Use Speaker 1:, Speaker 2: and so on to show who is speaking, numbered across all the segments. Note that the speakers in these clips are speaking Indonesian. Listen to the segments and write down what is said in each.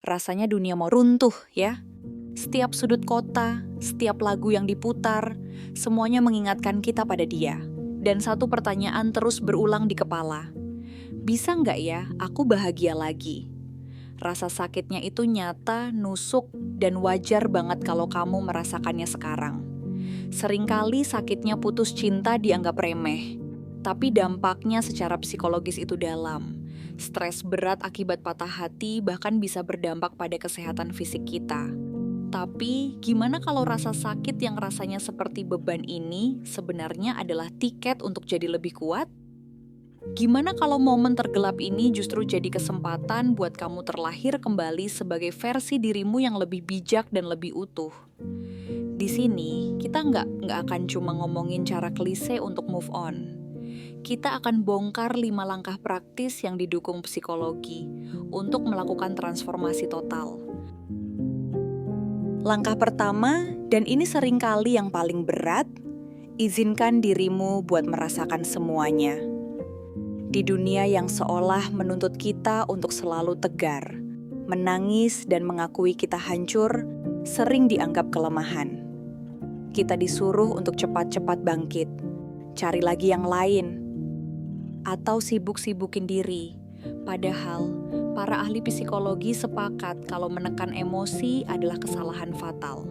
Speaker 1: Rasanya dunia mau runtuh ya. Setiap sudut kota, setiap lagu yang diputar, semuanya mengingatkan kita pada dia. Dan satu pertanyaan terus berulang di kepala. Bisa nggak ya aku bahagia lagi? Rasa sakitnya itu nyata, nusuk, dan wajar banget kalau kamu merasakannya sekarang. Seringkali sakitnya putus cinta dianggap remeh, tapi dampaknya secara psikologis itu dalam. Stres berat akibat patah hati bahkan bisa berdampak pada kesehatan fisik kita. Tapi, gimana kalau rasa sakit yang rasanya seperti beban ini sebenarnya adalah tiket untuk jadi lebih kuat? Gimana kalau momen tergelap ini justru jadi kesempatan buat kamu terlahir kembali sebagai versi dirimu yang lebih bijak dan lebih utuh? Di sini, kita nggak akan cuma ngomongin cara klise untuk move on. Kita akan bongkar 5 langkah praktis yang didukung psikologi untuk melakukan transformasi total. Langkah pertama, dan ini seringkali yang paling berat, izinkan dirimu buat merasakan semuanya. Di dunia yang seolah menuntut kita untuk selalu tegar, menangis dan mengakui kita hancur, sering dianggap kelemahan. Kita disuruh untuk cepat-cepat bangkit, cari lagi yang lain, atau sibuk-sibukin diri. Padahal, para ahli psikologi sepakat kalau menekan emosi adalah kesalahan fatal.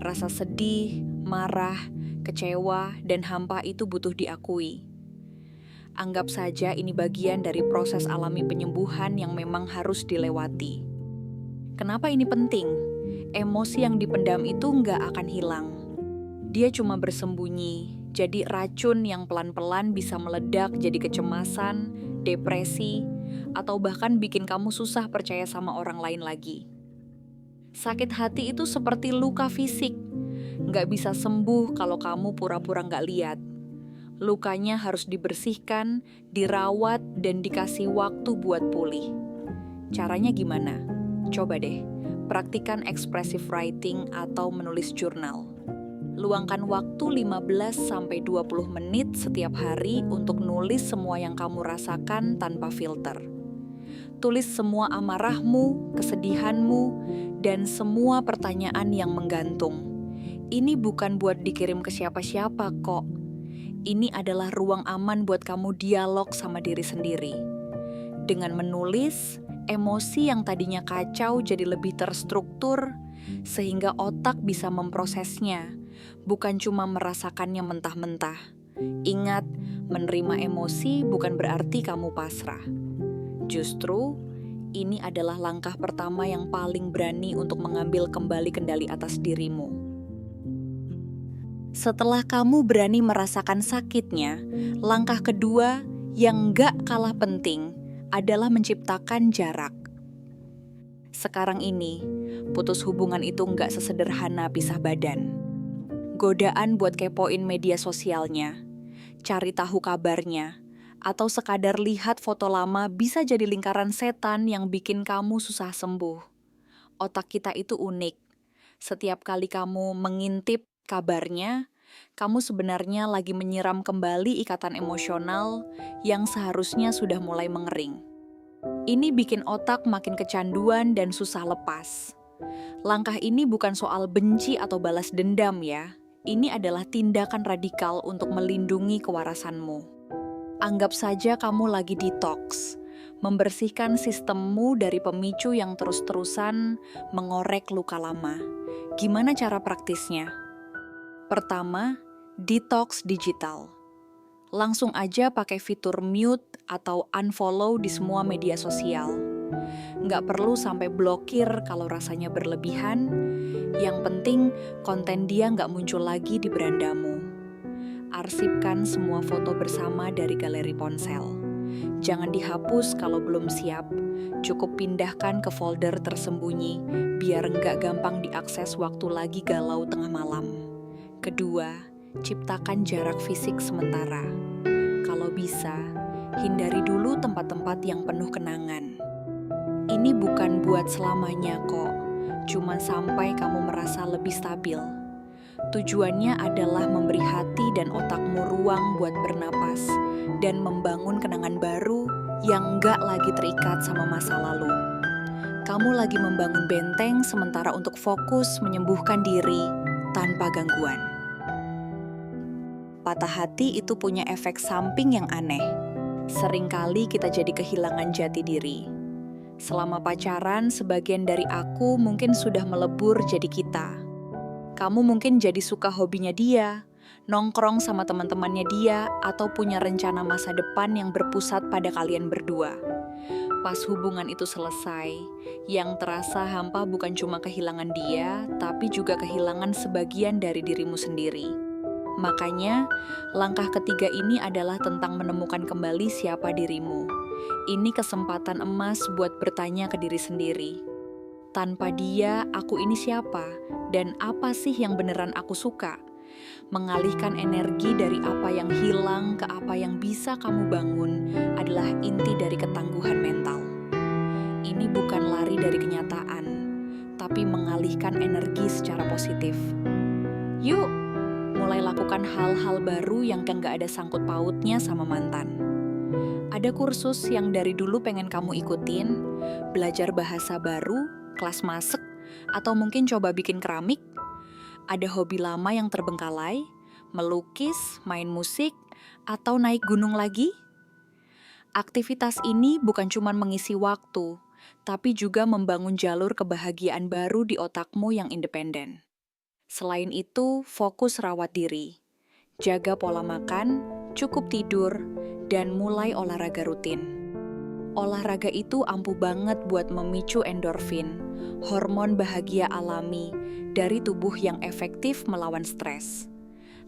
Speaker 1: Rasa sedih, marah, kecewa, dan hampa itu butuh diakui. Anggap saja ini bagian dari proses alami penyembuhan yang memang harus dilewati. Kenapa ini penting? Emosi yang dipendam itu nggak akan hilang. Dia cuma bersembunyi, jadi racun yang pelan-pelan bisa meledak jadi kecemasan, depresi, atau bahkan bikin kamu susah percaya sama orang lain lagi. Sakit hati itu seperti luka fisik, nggak bisa sembuh kalau kamu pura-pura nggak lihat. Lukanya harus dibersihkan, dirawat, dan dikasih waktu buat pulih. Caranya gimana? Coba deh, praktikan expressive writing atau menulis jurnal. Luangkan waktu 15-20 menit setiap hari untuk nulis semua yang kamu rasakan tanpa filter. Tulis semua amarahmu, kesedihanmu, dan semua pertanyaan yang menggantung. Ini bukan buat dikirim ke siapa-siapa kok. Ini adalah ruang aman buat kamu dialog sama diri sendiri. Dengan menulis, emosi yang tadinya kacau jadi lebih terstruktur, sehingga otak bisa memprosesnya, bukan cuma merasakannya mentah-mentah. Ingat, menerima emosi bukan berarti kamu pasrah. Justru, ini adalah langkah pertama yang paling berani untuk mengambil kembali kendali atas dirimu. Setelah kamu berani merasakan sakitnya, langkah kedua yang gak kalah penting adalah menciptakan jarak. Sekarang ini, putus hubungan itu gak sesederhana pisah badan. Godaan buat kepoin media sosialnya, cari tahu kabarnya, atau sekadar lihat foto lama bisa jadi lingkaran setan yang bikin kamu susah sembuh. Otak kita itu unik. Setiap kali kamu mengintip kabarnya, kamu sebenarnya lagi menyiram kembali ikatan emosional yang seharusnya sudah mulai mengering. Ini bikin otak makin kecanduan dan susah lepas. Langkah ini bukan soal benci atau balas dendam ya. Ini adalah tindakan radikal untuk melindungi kewarasanmu. Anggap saja kamu lagi detox, membersihkan sistemmu dari pemicu yang terus-terusan mengorek luka lama. Gimana cara praktisnya? Pertama, detox digital. Langsung aja pakai fitur mute atau unfollow di semua media sosial. Nggak perlu sampai blokir kalau rasanya berlebihan. Yang penting konten dia nggak muncul lagi di berandamu. Arsipkan semua foto bersama dari galeri ponsel. Jangan dihapus kalau belum siap. Cukup pindahkan ke folder tersembunyi biar nggak gampang diakses waktu lagi galau tengah malam. Kedua, ciptakan jarak fisik sementara. Kalau bisa, hindari dulu tempat-tempat yang penuh kenangan. Ini bukan buat selamanya kok, cuma sampai kamu merasa lebih stabil. Tujuannya adalah memberi hati dan otakmu ruang buat bernapas dan membangun kenangan baru yang nggak lagi terikat sama masa lalu. Kamu lagi membangun benteng sementara untuk fokus menyembuhkan diri tanpa gangguan. Patah hati itu punya efek samping yang aneh. Seringkali kita jadi kehilangan jati diri. Selama pacaran, sebagian dari aku mungkin sudah melebur jadi kita. Kamu mungkin jadi suka hobinya dia, nongkrong sama teman-temannya dia, atau punya rencana masa depan yang berpusat pada kalian berdua. Pas hubungan itu selesai, yang terasa hampa bukan cuma kehilangan dia, tapi juga kehilangan sebagian dari dirimu sendiri. Makanya, langkah ketiga ini adalah tentang menemukan kembali siapa dirimu. Ini kesempatan emas buat bertanya ke diri sendiri. Tanpa dia, aku ini siapa? Dan apa sih yang beneran aku suka? Mengalihkan energi dari apa yang hilang ke apa yang bisa kamu bangun adalah inti dari ketangguhan mental. Ini bukan lari dari kenyataan, tapi mengalihkan energi secara positif. Yuk, mulai lakukan hal-hal baru yang nggak ada sangkut pautnya sama mantan. Ada kursus yang dari dulu pengen kamu ikutin, belajar bahasa baru, kelas masak, atau mungkin coba bikin keramik. Ada hobi lama yang terbengkalai, melukis, main musik, atau naik gunung lagi. Aktivitas ini bukan cuma mengisi waktu, tapi juga membangun jalur kebahagiaan baru di otakmu yang independen. Selain itu, fokus rawat diri. Jaga pola makan, cukup tidur, dan mulai olahraga rutin. Olahraga itu ampuh banget buat memicu endorfin, hormon bahagia alami, dari tubuh yang efektif melawan stres.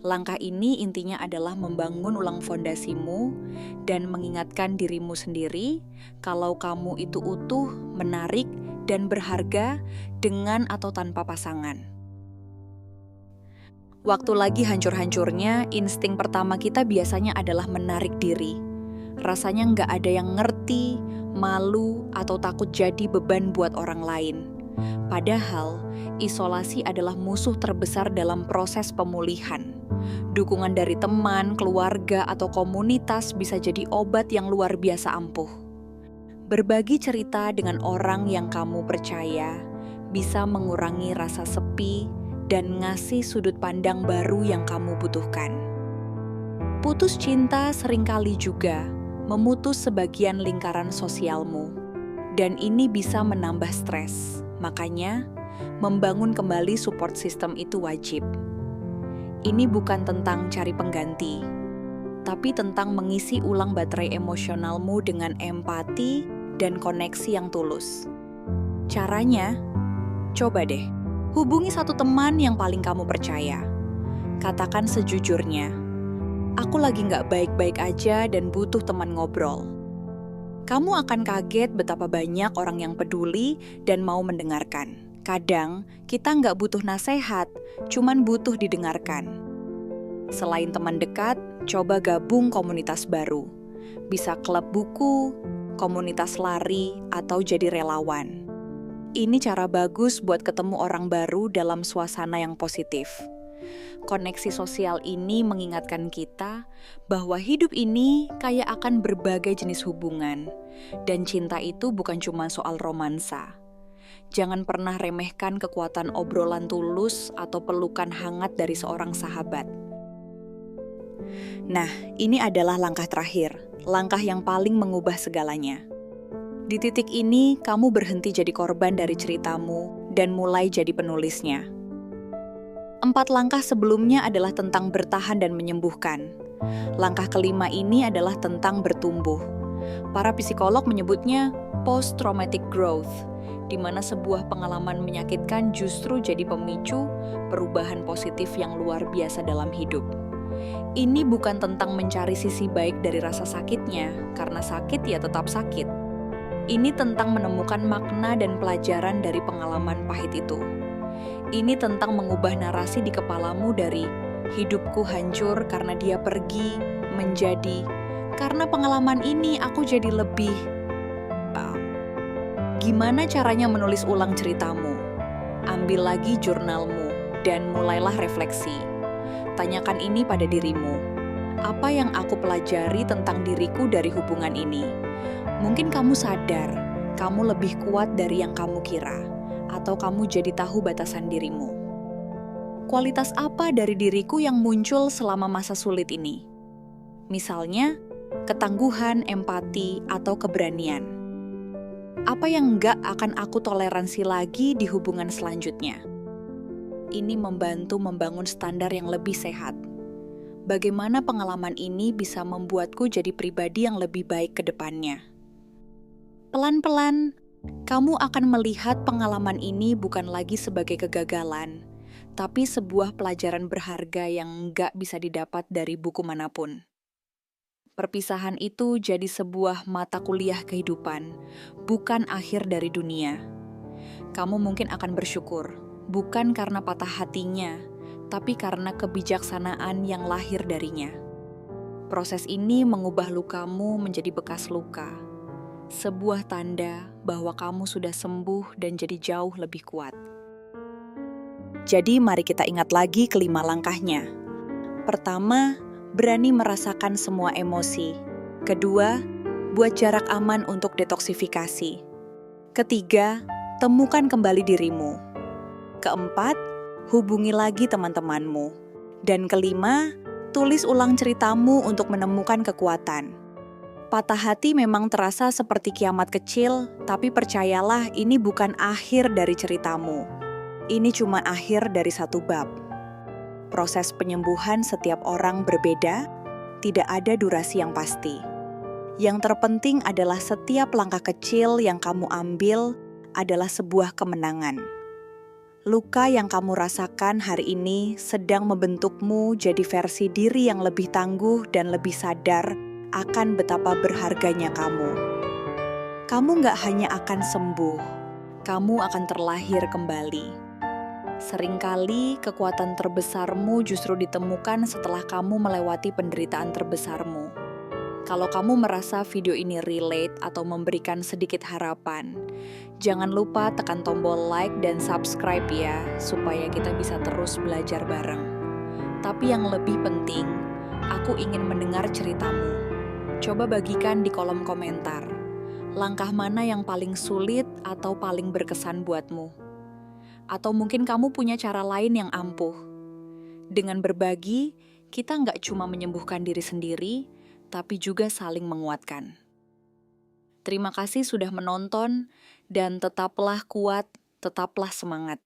Speaker 1: Langkah ini intinya adalah membangun ulang fondasimu dan mengingatkan dirimu sendiri kalau kamu itu utuh, menarik, dan berharga dengan atau tanpa pasangan. Waktu lagi hancur-hancurnya, insting pertama kita biasanya adalah menarik diri. Rasanya nggak ada yang ngerti, malu, atau takut jadi beban buat orang lain. Padahal, isolasi adalah musuh terbesar dalam proses pemulihan. Dukungan dari teman, keluarga, atau komunitas bisa jadi obat yang luar biasa ampuh. Berbagi cerita dengan orang yang kamu percaya bisa mengurangi rasa sepi dan ngasih sudut pandang baru yang kamu butuhkan. Putus cinta seringkali juga memutus sebagian lingkaran sosialmu, dan ini bisa menambah stres. Makanya, membangun kembali support system itu wajib. Ini bukan tentang cari pengganti, tapi tentang mengisi ulang baterai emosionalmu dengan empati dan koneksi yang tulus. Caranya, coba deh, hubungi satu teman yang paling kamu percaya. Katakan sejujurnya, aku lagi nggak baik-baik aja dan butuh teman ngobrol. Kamu akan kaget betapa banyak orang yang peduli dan mau mendengarkan. Kadang, kita nggak butuh nasihat, cuman butuh didengarkan. Selain teman dekat, coba gabung komunitas baru. Bisa klub buku, komunitas lari, atau jadi relawan. Ini cara bagus buat ketemu orang baru dalam suasana yang positif. Koneksi sosial ini mengingatkan kita bahwa hidup ini kaya akan berbagai jenis hubungan, dan cinta itu bukan cuma soal romansa. Jangan pernah remehkan kekuatan obrolan tulus atau pelukan hangat dari seorang sahabat. Nah, ini adalah langkah terakhir, langkah yang paling mengubah segalanya. Di titik ini, kamu berhenti jadi korban dari ceritamu dan mulai jadi penulisnya. 4 langkah sebelumnya adalah tentang bertahan dan menyembuhkan. Langkah kelima ini adalah tentang bertumbuh. Para psikolog menyebutnya post-traumatic growth, di mana sebuah pengalaman menyakitkan justru jadi pemicu perubahan positif yang luar biasa dalam hidup. Ini bukan tentang mencari sisi baik dari rasa sakitnya, karena sakit ya tetap sakit. Ini tentang menemukan makna dan pelajaran dari pengalaman pahit itu. Ini tentang mengubah narasi di kepalamu dari hidupku hancur karena dia pergi, menjadi karena pengalaman ini aku jadi lebih. Gimana caranya menulis ulang ceritamu? Ambil lagi jurnalmu dan mulailah refleksi. Tanyakan ini pada dirimu. Apa yang aku pelajari tentang diriku dari hubungan ini? Mungkin kamu sadar, kamu lebih kuat dari yang kamu kira, atau kamu jadi tahu batasan dirimu. Kualitas apa dari diriku yang muncul selama masa sulit ini? Misalnya, ketangguhan, empati, atau keberanian. Apa yang nggak akan aku toleransi lagi di hubungan selanjutnya? Ini membantu membangun standar yang lebih sehat. Bagaimana pengalaman ini bisa membuatku jadi pribadi yang lebih baik ke depannya? Pelan-pelan, kamu akan melihat pengalaman ini bukan lagi sebagai kegagalan, tapi sebuah pelajaran berharga yang nggak bisa didapat dari buku manapun. Perpisahan itu jadi sebuah mata kuliah kehidupan, bukan akhir dari dunia. Kamu mungkin akan bersyukur, bukan karena patah hatinya, tapi karena kebijaksanaan yang lahir darinya. Proses ini mengubah lukamu menjadi bekas luka, sebuah tanda bahwa kamu sudah sembuh dan jadi jauh lebih kuat. Jadi mari kita ingat lagi kelima langkahnya. Pertama, berani merasakan semua emosi. Kedua, buat jarak aman untuk detoksifikasi. Ketiga, temukan kembali dirimu. Keempat, hubungi lagi teman-temanmu. Dan kelima, tulis ulang ceritamu untuk menemukan kekuatan. Patah hati memang terasa seperti kiamat kecil, tapi percayalah ini bukan akhir dari ceritamu. Ini cuma akhir dari satu bab. Proses penyembuhan setiap orang berbeda, tidak ada durasi yang pasti. Yang terpenting adalah setiap langkah kecil yang kamu ambil adalah sebuah kemenangan. Luka yang kamu rasakan hari ini sedang membentukmu jadi versi diri yang lebih tangguh dan lebih sadar akan betapa berharganya kamu. Kamu gak hanya akan sembuh, kamu akan terlahir kembali. Seringkali kekuatan terbesarmu justru ditemukan setelah kamu melewati penderitaan terbesarmu. Kalau kamu merasa video ini relate atau memberikan sedikit harapan, jangan lupa tekan tombol like dan subscribe ya, supaya kita bisa terus belajar bareng. Tapi yang lebih penting, aku ingin mendengar ceritamu. Coba bagikan di kolom komentar, langkah mana yang paling sulit atau paling berkesan buatmu? Atau mungkin kamu punya cara lain yang ampuh. Dengan berbagi, kita nggak cuma menyembuhkan diri sendiri, tapi juga saling menguatkan. Terima kasih sudah menonton, dan tetaplah kuat, tetaplah semangat.